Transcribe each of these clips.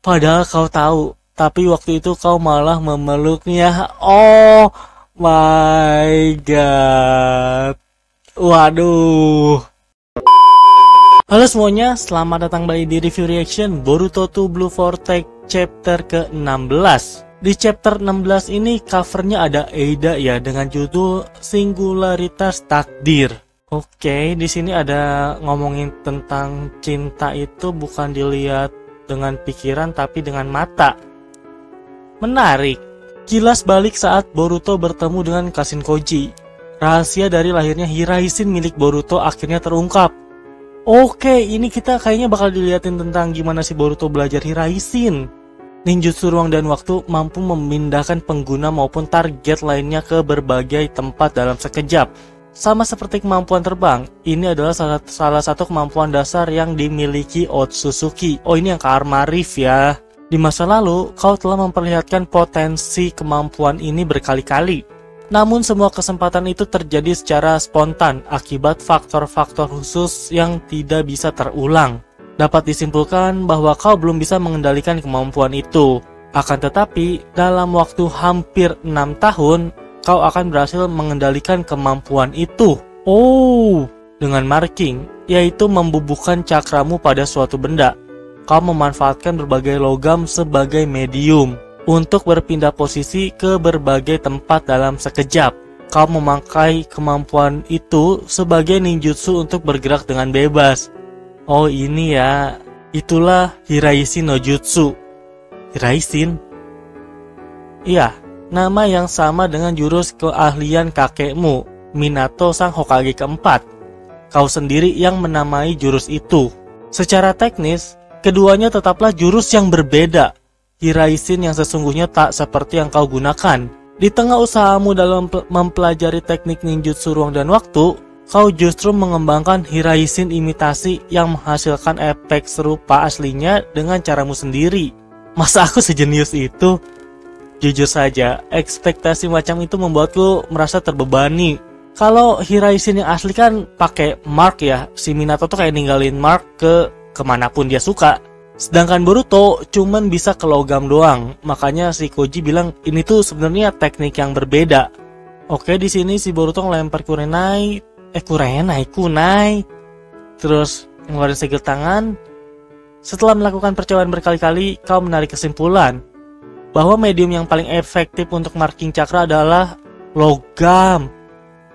Padahal kau tahu, tapi waktu itu kau malah memeluknya. Oh my god. Waduh. Halo semuanya, selamat datang kembali di review reaction Boruto 2 Blue Vortex chapter ke-16. Di chapter 16 ini covernya ada Eida ya dengan judul Singularitas Takdir. Oke, di sini ada ngomongin tentang cinta itu bukan dilihat dengan pikiran tapi dengan mata. Menarik. Kilas balik saat Boruto bertemu dengan Kashinkoji. Rahasia dari lahirnya Hiraisin milik Boruto akhirnya terungkap. Oke, ini kita kayaknya bakal dilihatin tentang gimana si Boruto belajar Hiraisin. Ninjutsu ruang dan waktu mampu memindahkan pengguna maupun target lainnya ke berbagai tempat dalam sekejap. Sama seperti kemampuan terbang, ini adalah salah satu kemampuan dasar yang dimiliki Otsutsuki. Oh, ini yang Karma Reef ya. Di masa lalu, kau telah memperlihatkan potensi kemampuan ini berkali-kali. Namun semua kesempatan itu terjadi secara spontan akibat faktor-faktor khusus yang tidak bisa terulang. Dapat disimpulkan bahwa kau belum bisa mengendalikan kemampuan itu. Akan tetapi, dalam waktu hampir 6 tahun, kau akan berhasil mengendalikan kemampuan itu. Oh, dengan marking, yaitu membubuhkan cakramu pada suatu benda. Kau memanfaatkan berbagai logam sebagai medium untuk berpindah posisi ke berbagai tempat dalam sekejap. Kau memakai kemampuan itu sebagai ninjutsu untuk bergerak dengan bebas. Oh ini ya, itulah Hiraisin no Jutsu. Hiraisin? Iya, nama yang sama dengan jurus keahlian kakekmu, Minato sang Hokage keempat. Kau sendiri yang menamai jurus itu. Secara teknis, keduanya tetaplah jurus yang berbeda. Hiraisin yang sesungguhnya tak seperti yang kau gunakan. Di tengah usahamu dalam mempelajari teknik ninjutsu ruang dan waktu, kau justru mengembangkan Hiraisin imitasi yang menghasilkan efek serupa aslinya dengan caramu sendiri. Masa aku sejenius itu? Jujur saja, ekspektasi macam itu membuatku merasa terbebani. Kalau Hiraisin yang asli kan pakai mark ya, si Minato tuh kayak ninggalin mark ke kemanapun dia suka. Sedangkan Boruto cuman bisa ke logam doang. Makanya si Koji bilang ini tuh sebenarnya teknik yang berbeda. Oke, di sini si Boruto ngelempar kunai. Terus ngeluarin segel tangan. Setelah melakukan percobaan berkali-kali, kau menarik kesimpulan bahwa medium yang paling efektif untuk marking cakra adalah logam.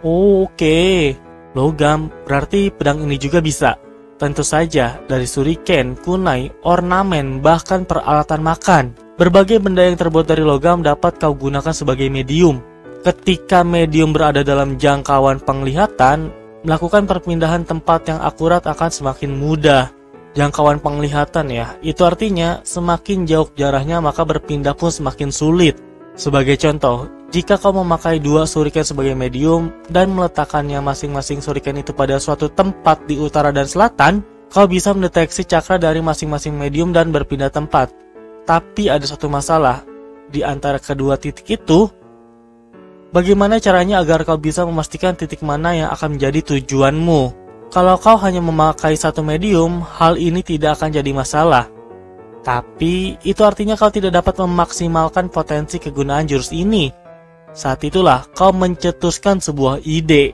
Oh, oke. Logam berarti pedang ini juga bisa. Tentu saja dari shuriken, kunai, ornamen, bahkan peralatan makan. Berbagai benda yang terbuat dari logam dapat kau gunakan sebagai medium. Ketika medium berada dalam jangkauan penglihatan, melakukan perpindahan tempat yang akurat akan semakin mudah. Jangkauan penglihatan ya, itu artinya semakin jauh jaraknya maka berpindah pun semakin sulit. Sebagai contoh, jika kau memakai 2 shuriken sebagai medium dan meletakkannya masing-masing shuriken itu pada suatu tempat di utara dan selatan, kau bisa mendeteksi cakra dari masing-masing medium dan berpindah tempat. Tapi ada satu masalah, di antara kedua titik itu, bagaimana caranya agar kau bisa memastikan titik mana yang akan menjadi tujuanmu? Kalau kau hanya memakai satu medium, hal ini tidak akan jadi masalah. Tapi, itu artinya kau tidak dapat memaksimalkan potensi kegunaan jurus ini. Saat itulah kau mencetuskan sebuah ide,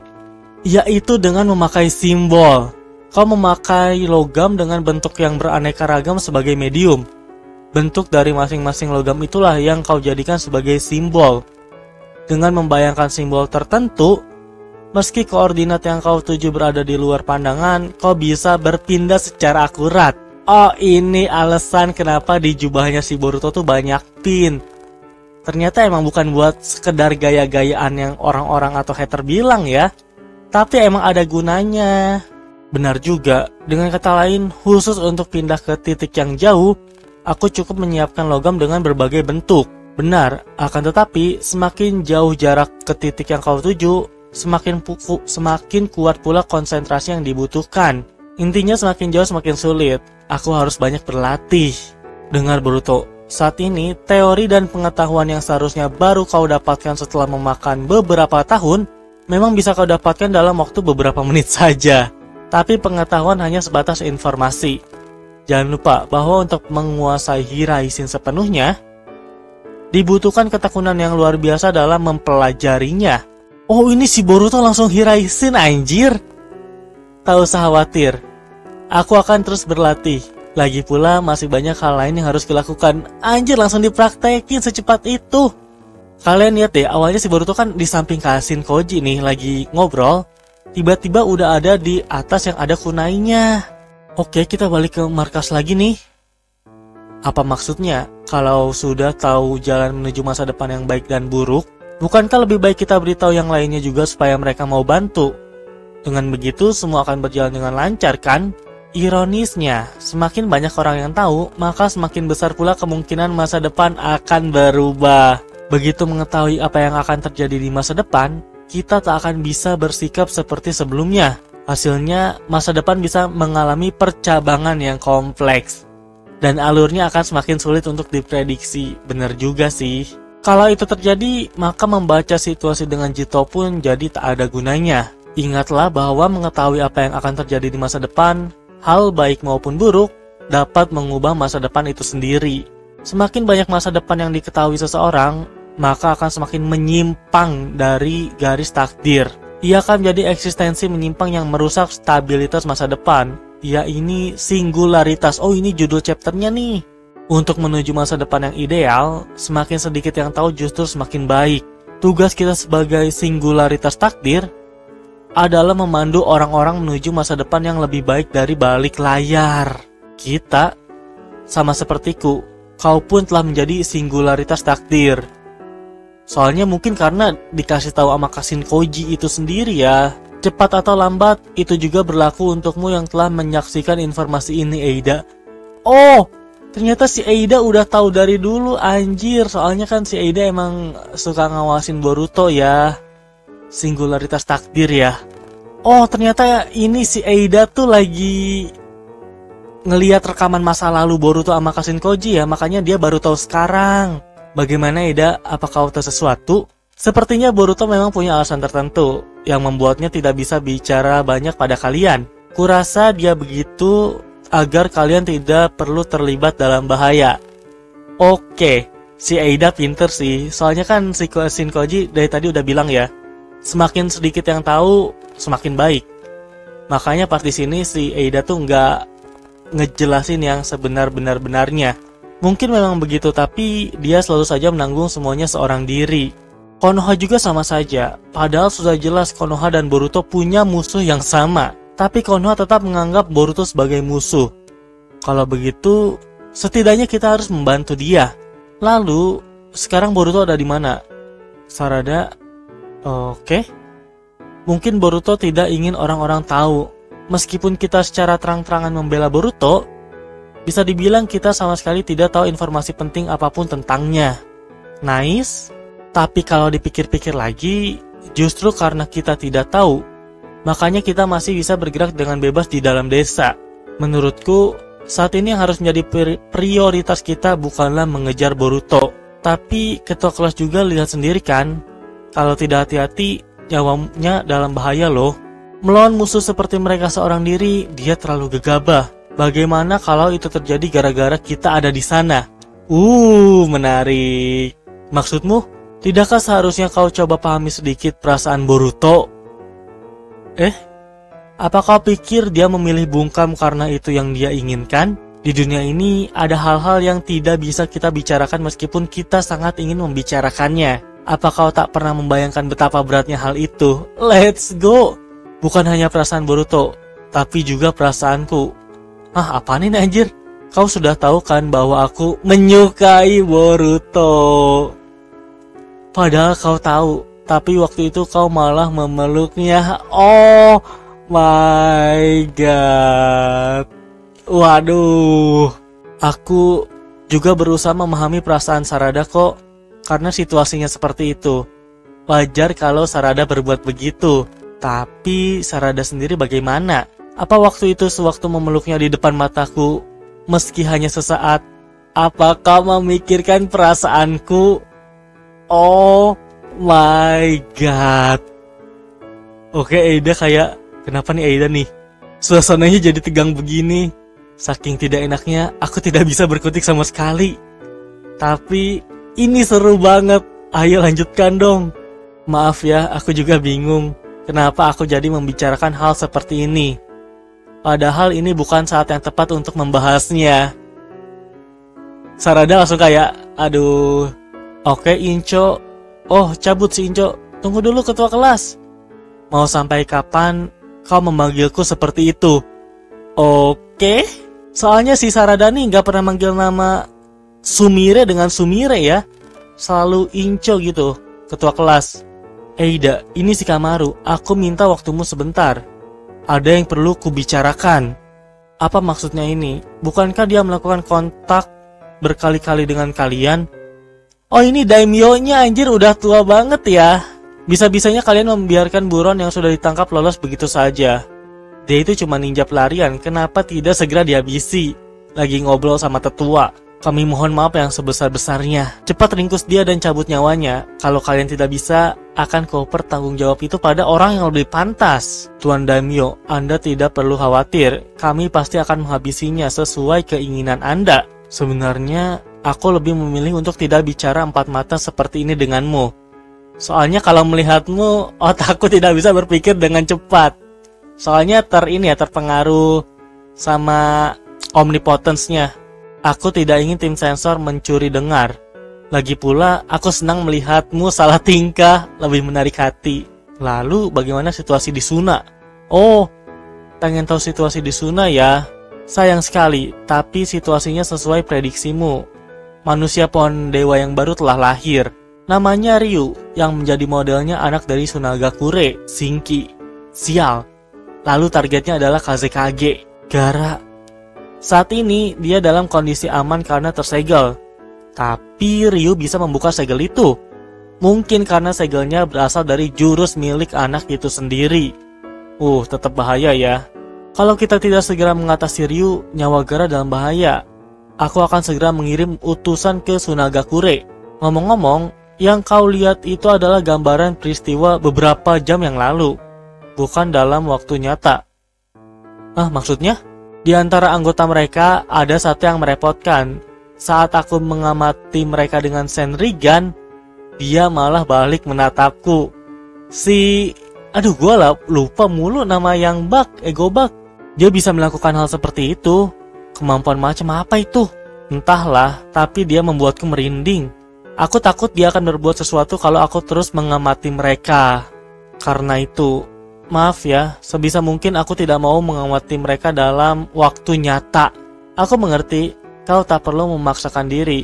yaitu dengan memakai simbol. Kau memakai logam dengan bentuk yang beraneka ragam sebagai medium. Bentuk dari masing-masing logam itulah yang kau jadikan sebagai simbol. Dengan membayangkan simbol tertentu, meski koordinat yang kau tuju berada di luar pandangan, kau bisa berpindah secara akurat. Oh, ini alasan kenapa di jubahnya si Boruto tuh banyak pin. Ternyata emang bukan buat sekedar gaya-gayaan yang orang-orang atau hater bilang ya. Tapi emang ada gunanya. Benar juga, dengan kata lain, khusus untuk pindah ke titik yang jauh, aku cukup menyiapkan logam dengan berbagai bentuk. Benar, akan tetapi semakin jauh jarak ke titik yang kau tuju, semakin kuat pula konsentrasi yang dibutuhkan. Intinya semakin jauh semakin sulit. Aku harus banyak berlatih. Dengar Boruto, saat ini teori dan pengetahuan yang seharusnya baru kau dapatkan setelah memakan beberapa tahun, memang bisa kau dapatkan dalam waktu beberapa menit saja. Tapi pengetahuan hanya sebatas informasi. Jangan lupa bahwa untuk menguasai Hiraishin sepenuhnya, dibutuhkan ketekunan yang luar biasa dalam mempelajarinya. Oh, ini si Boruto langsung Hiraishin anjir. Tak usah khawatir, aku akan terus berlatih. Lagi pula masih banyak hal lain yang harus dilakukan. Anjir, langsung dipraktekin secepat itu. Kalian lihat deh, awalnya si Boruto kan di samping Kashin Koji nih lagi ngobrol, tiba-tiba udah ada di atas yang ada kunainya. Oke, kita balik ke markas lagi nih. Apa maksudnya? Kalau sudah tahu jalan menuju masa depan yang baik dan buruk, bukankah lebih baik kita beritahu yang lainnya juga supaya mereka mau bantu? Dengan begitu semua akan berjalan dengan lancar kan? Ironisnya, semakin banyak orang yang tahu, maka semakin besar pula kemungkinan masa depan akan berubah. Begitu mengetahui apa yang akan terjadi di masa depan, kita tak akan bisa bersikap seperti sebelumnya. Hasilnya, masa depan bisa mengalami percabangan yang kompleks. Dan alurnya akan semakin sulit untuk diprediksi. Bener juga sih. Kalau itu terjadi, maka membaca situasi dengan Jito pun jadi tak ada gunanya. Ingatlah bahwa mengetahui apa yang akan terjadi di masa depan, hal baik maupun buruk, dapat mengubah masa depan itu sendiri. Semakin banyak masa depan yang diketahui seseorang, maka akan semakin menyimpang dari garis takdir. Ia akan menjadi eksistensi menyimpang yang merusak stabilitas masa depan. Ya, ini singularitas. Oh, ini judul chapternya nih. Untuk menuju masa depan yang ideal, semakin sedikit yang tahu justru semakin baik. Tugas kita sebagai singularitas takdir adalah memandu orang-orang menuju masa depan yang lebih baik dari balik layar. Kita, sama sepertiku, kau pun telah menjadi singularitas takdir. Soalnya mungkin karena dikasih tahu sama Kashin Koji itu sendiri ya. Cepat atau lambat, itu juga berlaku untukmu yang telah menyaksikan informasi ini, Eida. Oh, ternyata si Eida udah tahu dari dulu, anjir. Soalnya kan si Eida emang suka ngawasin Boruto ya. Singularitas takdir ya. Oh, ternyata ini si Eida tuh lagi ngelihat rekaman masa lalu Boruto sama Kashin Koji ya. Makanya dia baru tahu sekarang. Bagaimana Eida, apa kau tahu sesuatu? Sepertinya Boruto memang punya alasan tertentu yang membuatnya tidak bisa bicara banyak pada kalian. Kurasa dia begitu agar kalian tidak perlu terlibat dalam bahaya. Oke, si Eida pinter sih. Soalnya kan si Kashin Koji dari tadi udah bilang ya, semakin sedikit yang tahu, semakin baik. Makanya pas di sini si Eida tuh nggak ngejelasin yang sebenar-benarnya. Mungkin memang begitu, tapi dia selalu saja menanggung semuanya seorang diri. Konoha juga sama saja, padahal sudah jelas Konoha dan Boruto punya musuh yang sama. Tapi Konoha tetap menganggap Boruto sebagai musuh. Kalau begitu, setidaknya kita harus membantu dia. Lalu, sekarang Boruto ada di mana? Sarada, oke. Mungkin Boruto tidak ingin orang-orang tahu. Meskipun kita secara terang-terangan membela Boruto, bisa dibilang kita sama sekali tidak tahu informasi penting apapun tentangnya. Nice, tapi kalau dipikir-pikir lagi, justru karena kita tidak tahu, makanya kita masih bisa bergerak dengan bebas di dalam desa. Menurutku, saat ini yang harus menjadi prioritas kita bukanlah mengejar Boruto. Tapi ketua kelas juga lihat sendiri kan, kalau tidak hati-hati, nyawanya dalam bahaya loh. Melawan musuh seperti mereka seorang diri, dia terlalu gegabah. Bagaimana kalau itu terjadi gara-gara kita ada di sana? Menarik. Maksudmu, tidakkah seharusnya kau coba pahami sedikit perasaan Boruto? Apa kau pikir dia memilih bungkam karena itu yang dia inginkan? Di dunia ini ada hal-hal yang tidak bisa kita bicarakan meskipun kita sangat ingin membicarakannya. Apa kau tak pernah membayangkan betapa beratnya hal itu? Let's go! Bukan hanya perasaan Boruto, tapi juga perasaanku. Apaan ini anjir? Kau sudah tahu kan bahwa aku menyukai Boruto. Padahal kau tahu, tapi waktu itu kau malah memeluknya. Oh my god. Waduh. Aku juga berusaha memahami perasaan Sarada kok, karena situasinya seperti itu. Wajar kalau Sarada berbuat begitu. Tapi Sarada sendiri bagaimana? Apa waktu itu sewaktu memeluknya di depan mataku, meski hanya sesaat, apakah memikirkan perasaanku? Oh my god. Oke, Eida kayak, kenapa nih Eida nih? Suasananya jadi tegang begini. Saking tidak enaknya, aku tidak bisa berkutik sama sekali. Tapi ini seru banget. Ayo lanjutkan dong. Maaf ya, aku juga bingung. Kenapa aku jadi membicarakan hal seperti ini? Padahal ini bukan saat yang tepat untuk membahasnya. Sarada langsung kayak, aduh. Oke Inco. Oh, cabut si Inco. Tunggu dulu ketua kelas. Mau sampai kapan kau memanggilku seperti itu? Oke. Soalnya si Sarada nih gak pernah manggil nama Sumire dengan Sumire ya. Selalu Inco gitu, ketua kelas. Eida, ini si Kamaru. Aku minta waktumu sebentar. Ada yang perlu kubicarakan. Apa maksudnya ini? Bukankah dia melakukan kontak berkali-kali dengan kalian? Oh, ini daimyo-nya anjir udah tua banget ya. Bisa-bisanya kalian membiarkan buron yang sudah ditangkap lolos begitu saja. Dia itu cuma ninja pelarian, kenapa tidak segera dihabisi? Lagi ngobrol sama tetua. Kami mohon maaf yang sebesar-besarnya. Cepat ringkus dia dan cabut nyawanya. Kalau kalian tidak bisa, akan koper tanggung jawab itu pada orang yang lebih pantas. Tuan Daimyo, Anda tidak perlu khawatir. Kami pasti akan menghabisinya sesuai keinginan Anda. Sebenarnya, aku lebih memilih untuk tidak bicara empat mata seperti ini denganmu. Soalnya kalau melihatmu, otakku tidak bisa berpikir dengan cepat. Soalnya terpengaruh sama omnipotence-nya. Aku tidak ingin tim sensor mencuri dengar. Lagi pula, aku senang melihatmu salah tingkah, lebih menarik hati. Lalu, bagaimana situasi di Suna? Oh, pengen tahu situasi di Suna ya? Sayang sekali, tapi situasinya sesuai prediksimu. Manusia pohon dewa yang baru telah lahir. Namanya Ryu, yang menjadi modelnya anak dari Sunagakure, Shinki. Sial. Lalu targetnya adalah Kazekage, Gara. Saat ini, dia dalam kondisi aman karena tersegel. Tapi Ryu bisa membuka segel itu. Mungkin karena segelnya berasal dari jurus milik anak itu sendiri. Tetap bahaya ya. Kalau kita tidak segera mengatasi Ryu, nyawa Gara dalam bahaya. Aku akan segera mengirim utusan ke Sunagakure. Ngomong-ngomong, yang kau lihat itu adalah gambaran peristiwa beberapa jam yang lalu. Bukan dalam waktu nyata. Maksudnya? Di antara anggota mereka, ada satu yang merepotkan. Saat aku mengamati mereka dengan Senrigan, dia malah balik menatapku. Gua lupa mulu nama yang Ego Bug. Dia bisa melakukan hal seperti itu. Kemampuan macam apa itu? Entahlah, tapi dia membuatku merinding. Aku takut dia akan berbuat sesuatu kalau aku terus mengamati mereka. Karena itu, maaf ya, sebisa mungkin aku tidak mau mengamati mereka dalam waktu nyata. Aku mengerti, kau tak perlu memaksakan diri.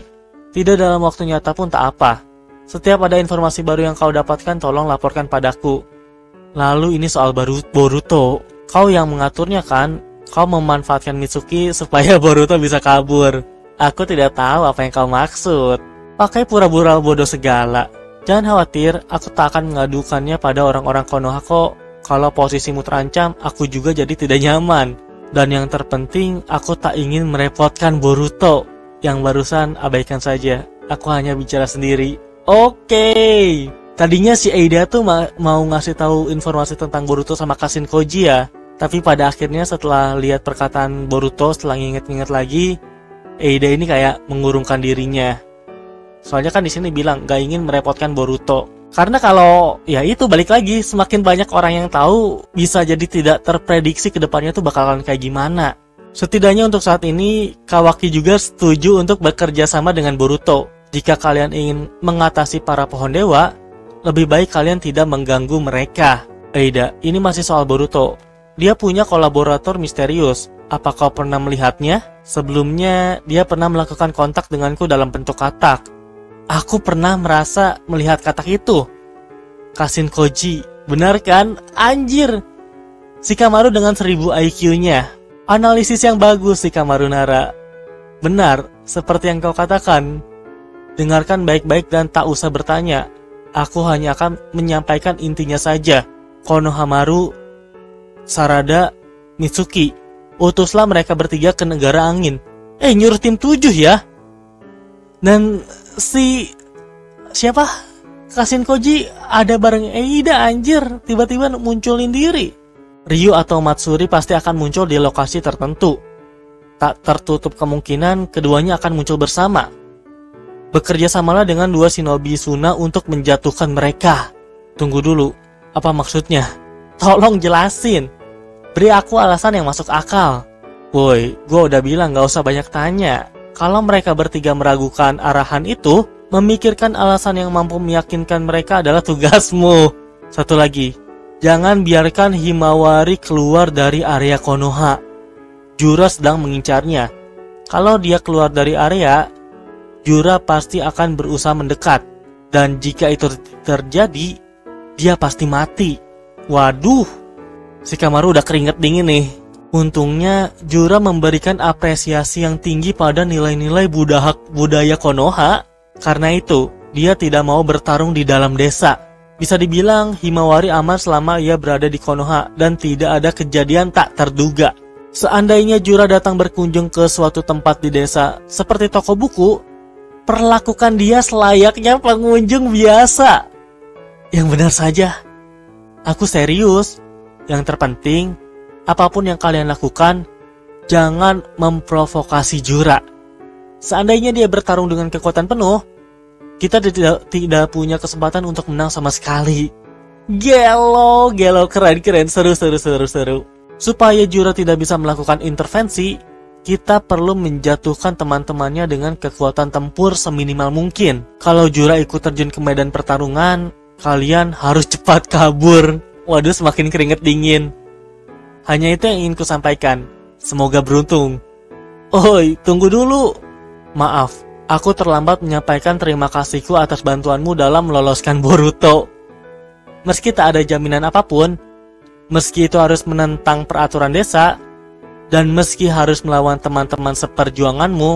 Tidak dalam waktu nyata pun tak apa. Setiap ada informasi baru yang kau dapatkan, tolong laporkan padaku. Lalu ini soal Boruto. Kau yang mengaturnya kan? Kau memanfaatkan Mitsuki supaya Boruto bisa kabur. Aku tidak tahu apa yang kau maksud. Pakai pura-pura bodoh segala. Jangan khawatir, aku tak akan mengadukannya pada orang-orang Konoha kok. Kalau posisimu terancam, aku juga jadi tidak nyaman. Dan yang terpenting, aku tak ingin merepotkan Boruto. Yang barusan abaikan saja. Aku hanya bicara sendiri. Oke. Tadinya si Eida tuh mau ngasih tahu informasi tentang Boruto sama Kashin Koji ya. Tapi pada akhirnya setelah lihat perkataan Boruto, setelah inget-inget lagi, Eida ini kayak mengurungkan dirinya. Soalnya kan di sini bilang gak ingin merepotkan Boruto. Karena kalau ya itu balik lagi, semakin banyak orang yang tahu, bisa jadi tidak terprediksi kedepannya tuh bakalan kayak gimana. Setidaknya untuk saat ini, Kawaki juga setuju untuk bekerja sama dengan Boruto. Jika kalian ingin mengatasi para pohon dewa, lebih baik kalian tidak mengganggu mereka. Eida, ini masih soal Boruto. Dia punya kolaborator misterius. Apa kau pernah melihatnya? Sebelumnya, dia pernah melakukan kontak denganku dalam bentuk katak. Aku pernah merasa melihat katak itu. Kashin Koji, benar kan? Anjir! Shikamaru dengan 1000 IQ-nya. Analisis yang bagus, Shikamaru Nara. Benar, seperti yang kau katakan. Dengarkan baik-baik dan tak usah bertanya. Aku hanya akan menyampaikan intinya saja. Konohamaru, Sarada, Mitsuki, utuslah mereka bertiga ke negara angin. Nyuruh tim 7 ya? Dan siapa? Kashin Koji ada bareng Eida anjir, tiba-tiba munculin diri. Ryu atau Matsuri pasti akan muncul di lokasi tertentu. tak tertutup kemungkinan keduanya akan muncul bersama. Bekerja samalah dengan dua shinobi Suna untuk menjatuhkan mereka. Tunggu dulu, apa maksudnya? Tolong jelasin. Beri aku alasan yang masuk akal. Woi, gue udah bilang gak usah banyak tanya. Kalau mereka bertiga meragukan arahan itu, memikirkan alasan yang mampu meyakinkan mereka adalah tugasmu. Satu lagi, jangan biarkan Himawari keluar dari area Konoha. Jura sedang mengincarnya. Kalau dia keluar dari area, Jura pasti akan berusaha mendekat. Dan jika itu terjadi, dia pasti mati. Waduh, Shikamaru udah keringet dingin nih. Untungnya Jura memberikan apresiasi yang tinggi pada nilai-nilai budaya Konoha. Karena itu, dia tidak mau bertarung di dalam desa. Bisa dibilang Himawari aman selama ia berada di Konoha dan tidak ada kejadian tak terduga. Seandainya Jura datang berkunjung ke suatu tempat di desa seperti toko buku, perlakukan dia selayaknya pengunjung biasa. Yang benar saja, aku serius. Yang terpenting, apapun yang kalian lakukan, jangan memprovokasi Jura. Seandainya dia bertarung dengan kekuatan penuh, kita tidak punya kesempatan untuk menang sama sekali. Gelo, keren, seru. Supaya Jura tidak bisa melakukan intervensi, kita perlu menjatuhkan teman-temannya dengan kekuatan tempur seminimal mungkin. Kalau Jura ikut terjun ke medan pertarungan, kalian harus cepat kabur. Waduh, semakin keringet dingin. Hanya itu yang ingin ku sampaikan. Semoga beruntung. Oi, tunggu dulu. Maaf, aku terlambat menyampaikan terima kasihku atas bantuanmu dalam meloloskan Boruto. Meski tak ada jaminan apapun, meski itu harus menentang peraturan desa, dan meski harus melawan teman-teman seperjuanganmu,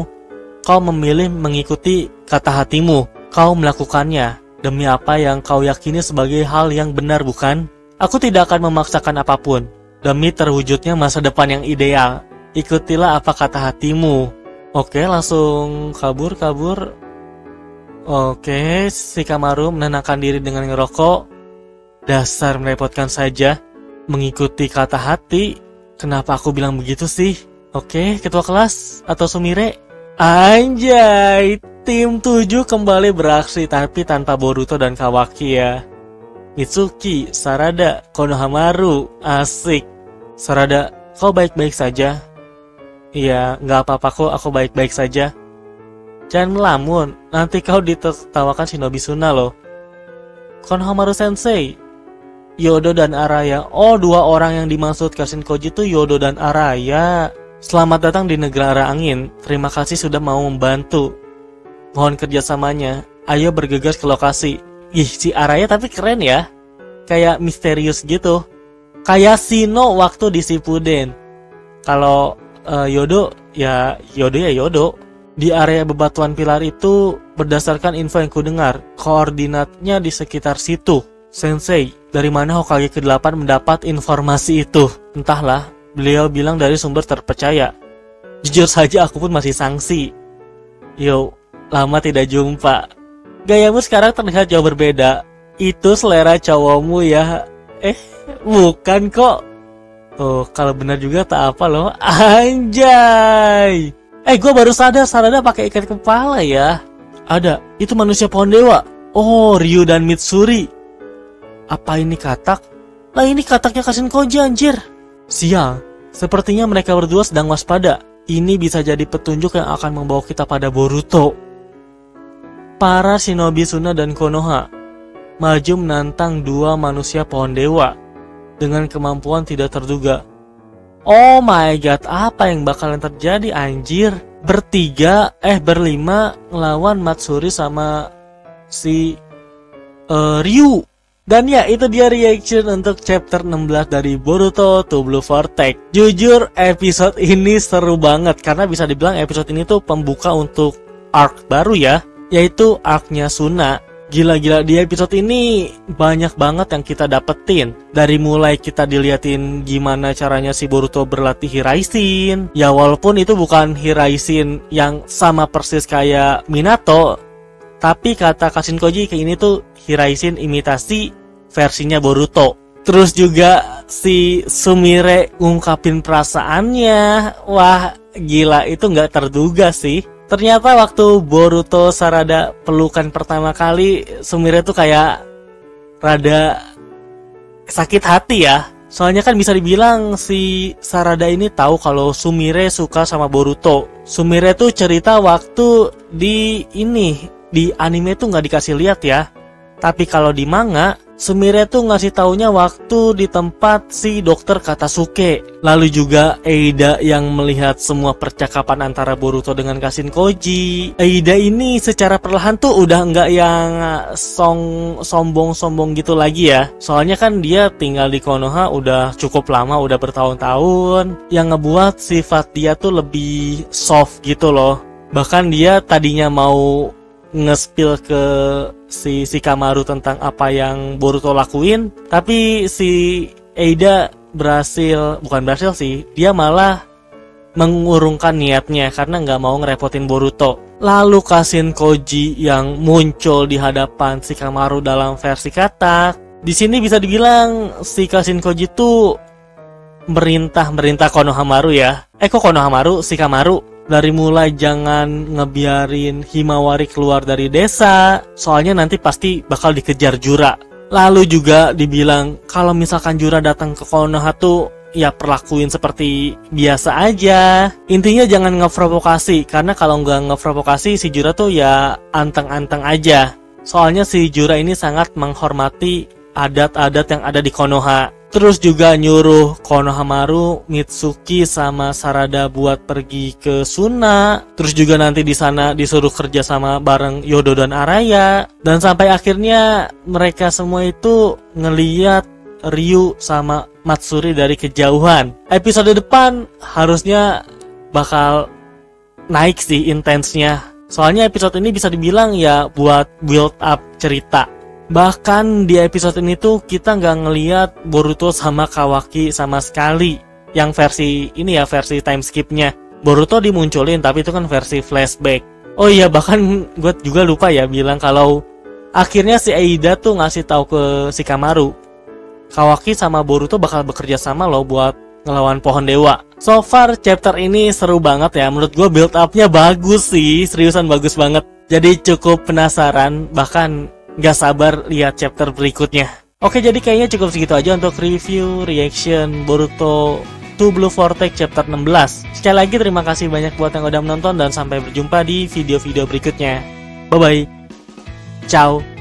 kau memilih mengikuti kata hatimu. Kau melakukannya demi apa yang kau yakini sebagai hal yang benar, bukan? Aku tidak akan memaksakan apapun demi terwujudnya masa depan yang ideal. Ikutilah apa kata hatimu. Oke, langsung kabur. Oke, Shikamaru menenangkan diri dengan ngerokok. Dasar merepotkan saja. Mengikuti kata hati. Kenapa aku bilang begitu sih? Oke, ketua kelas atau Sumire? Anjay, tim 7 kembali beraksi tapi tanpa Boruto dan Kawaki ya. Mitsuki, Sarada, Konohamaru, asik. Sarada, kau baik-baik saja? Iya, nggak apa-apa kok, aku baik-baik saja. Jangan melamun, nanti kau ditertawakan Shinobi Suna loh. Konohamaru Sensei, Yodo dan Araya. Oh, dua orang yang dimaksud Kashinkoji itu Yodo dan Araya. Selamat datang di negara angin. Terima kasih sudah mau membantu. Mohon kerjasamanya. Ayo bergegas ke lokasi. Ih, si Araya tapi keren ya. Kayak misterius gitu. Kayak Shino waktu di Shippuden. Kalau Yodo ya Yodo. Di area bebatuan pilar itu, berdasarkan info yang kudengar, koordinatnya di sekitar situ. Sensei, dari mana Hokage ke-8 mendapat informasi itu? Entahlah, beliau bilang dari sumber terpercaya. Jujur saja aku pun masih sangsi. Yo, lama tidak jumpa. Gayamu sekarang terlihat jauh berbeda. Itu selera cowokmu ya. Bukan kok. Oh, kalau benar juga tak apa loh. Anjay. Gue baru sadar Sarada pakai ikat kepala ya. Ada, itu manusia pohon dewa. Oh, Ryu dan Mitsuri. Apa ini katak? Lah ini kataknya Kashinkoji anjir. Sial, sepertinya mereka berdua sedang waspada. Ini bisa jadi petunjuk yang akan membawa kita pada Boruto. Para shinobi Suna dan Konoha maju menantang dua manusia pohon dewa dengan kemampuan tidak terduga. Oh my god, apa yang bakalan terjadi anjir? Berlima ngelawan Matsuri sama si Ryu. Dan ya, itu dia reaction untuk chapter 16 dari Boruto to Blue Vortex. Jujur, episode ini seru banget karena bisa dibilang episode ini tuh pembuka untuk arc baru ya, yaitu arc-nya Suna. Gila-gila, di episode ini banyak banget yang kita dapetin. Dari mulai kita diliatin gimana caranya si Boruto berlatih Hiraishin. Ya walaupun itu bukan Hiraishin yang sama persis kayak Minato, tapi kata Kashinkoji kayak ini tuh Hiraishin imitasi versinya Boruto. Terus juga si Sumire ngungkapin perasaannya. Wah, gila, itu nggak terduga sih. Ternyata waktu Boruto Sarada pelukan pertama kali, Sumire tuh kayak rada sakit hati ya. Soalnya kan bisa dibilang si Sarada ini tahu kalau Sumire suka sama Boruto. Sumire tuh cerita waktu di anime tuh nggak dikasih lihat ya. Tapi kalau di manga, Sumire tuh ngasih taunya waktu di tempat si dokter Katasuke. Lalu juga Eida yang melihat semua percakapan antara Boruto dengan Kashinkoji. Eida ini secara perlahan tuh udah nggak yang sombong-sombong gitu lagi ya. Soalnya kan dia tinggal di Konoha udah cukup lama, udah bertahun-tahun. Yang ngebuat sifat dia tuh lebih soft gitu loh. Bahkan dia tadinya mau nge-spill ke si Shikamaru tentang apa yang Boruto lakuin, tapi si Eida bukan berhasil sih, dia malah mengurungkan niatnya karena nggak mau ngerepotin Boruto. Lalu Kashinkoji yang muncul di hadapan Shikamaru dalam versi katak. Di sini bisa dibilang si Kashinkoji tuh merintah Konohamaru ya. Kok Konohamaru? Shikamaru. Dari mulai jangan ngebiarin Himawari keluar dari desa, soalnya nanti pasti bakal dikejar Jura. Lalu juga dibilang kalau misalkan Jura datang ke Konoha tuh ya perlakuin seperti biasa aja. Intinya jangan ngeprovokasi, karena kalau nggak ngeprovokasi si Jura tuh ya anteng-anteng aja. Soalnya si Jura ini sangat menghormati adat-adat yang ada di Konoha. Terus juga nyuruh Konohamaru, Mitsuki sama Sarada buat pergi ke Suna. Terus juga nanti di sana disuruh kerja sama bareng Yodo dan Araya. Dan sampai akhirnya mereka semua itu ngeliat Ryu sama Matsuri dari kejauhan. Episode depan harusnya bakal naik sih intensnya. Soalnya episode ini bisa dibilang ya buat build up cerita. Bahkan di episode ini tuh kita nggak ngeliat Boruto sama Kawaki sama sekali. Yang versi ini ya, versi time skipnya. Boruto dimunculin tapi itu kan versi flashback. Oh iya, bahkan gue juga lupa ya bilang kalau akhirnya si Eida tuh ngasih tahu ke Shikamaru, Kawaki sama Boruto bakal bekerja sama loh buat ngelawan pohon dewa. So far chapter ini seru banget ya. Menurut gue build up-nya bagus sih, seriusan bagus banget. Jadi cukup penasaran, bahkan gak sabar lihat chapter berikutnya. Oke, jadi kayaknya cukup segitu aja untuk review reaction Boruto to Blue Vortex chapter 16. Sekali lagi terima kasih banyak buat yang udah menonton dan sampai berjumpa di video-video berikutnya. Bye bye. Ciao.